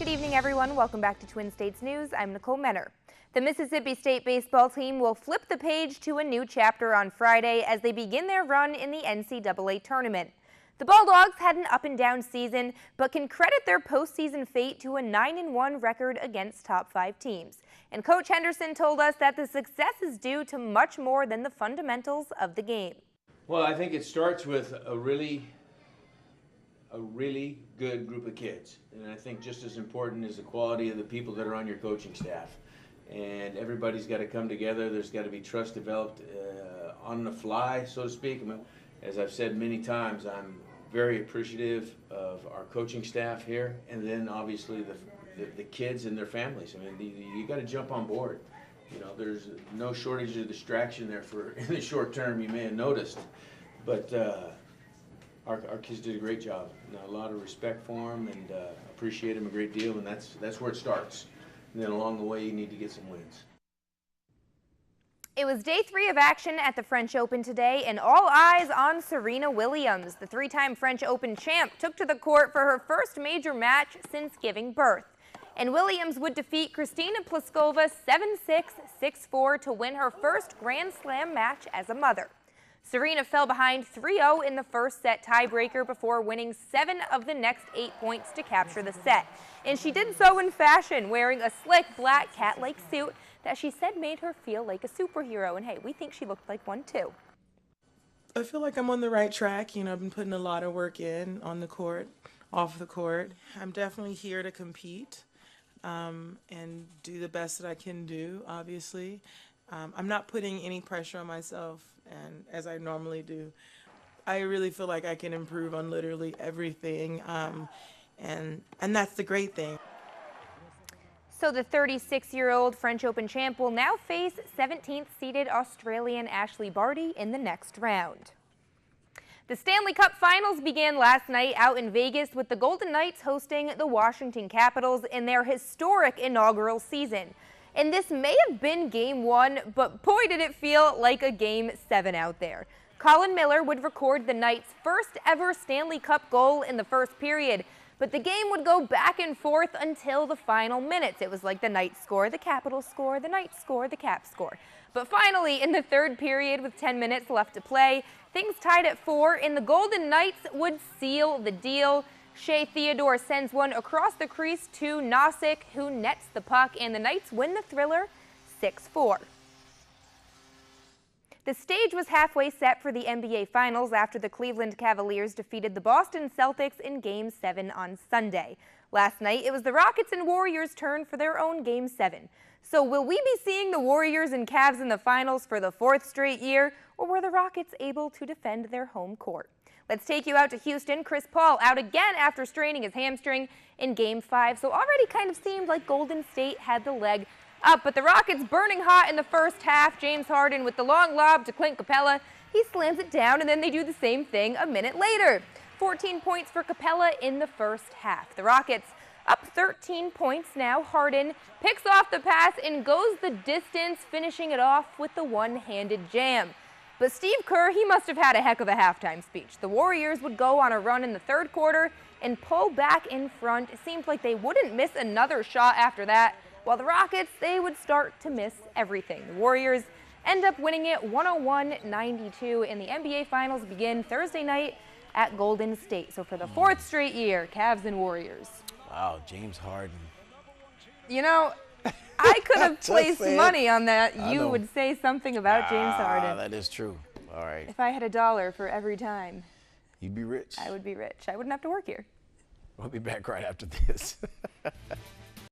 Good evening, everyone. Welcome back to Twin States News. I'm Nicole Menner. The Mississippi State baseball team will flip the page to a new chapter on Friday as they begin their run in the NCAA tournament. The Bulldogs had an up-and-down season, but can credit their postseason fate to a 9-1 record against top 5 teams. And Coach Henderson told us that the success is due to much more than the fundamentals of the game. Well, I think it starts with a really good group of kids. And I think just as important is the quality of the people that are on your coaching staff. And everybody's got to come together. There's got to be trust developed on the fly, so to speak. As I've said many times, I'm very appreciative of our coaching staff here, and then obviously the kids and their families. I mean, you got to jump on board. You know, there's no shortage of distraction there for in the short term. You may have noticed, but our kids did a great job. And a lot of respect for them, and appreciate them a great deal. And that's where it starts. And then along the way, you need to get some wins. It was day 3 of action at the French Open today, and all eyes on Serena Williams. The 3-time French Open champ took to the court for her first major match since giving birth. And Williams would defeat Kristina Pliskova 7-6, 6-4 to win her first Grand Slam match as a mother. Serena fell behind 3-0 in the first set tiebreaker before winning 7 of the next 8 points to capture the set. And she did so in fashion, wearing a slick black cat-like suit that she said made her feel like a superhero. And hey, we think she looked like one too. I feel like I'm on the right track. You know, I've been putting a lot of work in on the court, off the court. I'm definitely here to compete and do the best that I can do, obviously. I'm not putting any pressure on myself, and as I normally do. I really feel like I can improve on literally everything, and that's the great thing. So the 36-year-old French Open champ will now face 17th-seeded Australian Ashley Barty in the next round. The Stanley Cup Finals began last night out in Vegas with the Golden Knights hosting the Washington Capitals in their historic inaugural season. And this may have been Game 1, but boy did it feel like a Game 7 out there. Colin Miller would record the Knights' first ever Stanley Cup goal in the first period, but the game would go back and forth until the final minutes. It was like the Knights score, the Capitals score, the Knights score, the Caps score. But finally, in the third period with 10 minutes left to play, things tied at 4, and the Golden Knights would seal the deal. Shea Theodore sends one across the crease to Nosek, who nets the puck, and the Knights win the thriller 6-4. The stage was halfway set for the NBA Finals after the Cleveland Cavaliers defeated the Boston Celtics in Game 7 on Sunday. Last night, it was the Rockets and Warriors' turn for their own Game 7. So will we be seeing the Warriors and Cavs in the Finals for the 4th straight year, or were the Rockets able to defend their home court? Let's take you out to Houston. Chris Paul out again after straining his hamstring in Game 5, so already kind of seemed like Golden State had the leg up, but the Rockets burning hot in the first half. James Harden with the long lob to Clint Capella. He slams it down, and then they do the same thing a minute later. 14 points for Capella in the first half. The Rockets up 13 points now. Harden picks off the pass and goes the distance, finishing it off with the one-handed jam. But Steve Kerr, he must have had a heck of a halftime speech. The Warriors would go on a run in the third quarter and pull back in front. It seemed like they wouldn't miss another shot after that, while the Rockets, they would start to miss everything. The Warriors end up winning it 101-92, and the NBA Finals begin Thursday night at Golden State. So for the 4th straight year, Cavs and Warriors. Wow, James Harden. You know, I could have placed money on that. You would say something about James Harden. That is true. All right. If I had $1 for every time, you'd be rich. I would be rich. I wouldn't have to work here. We'll be back right after this.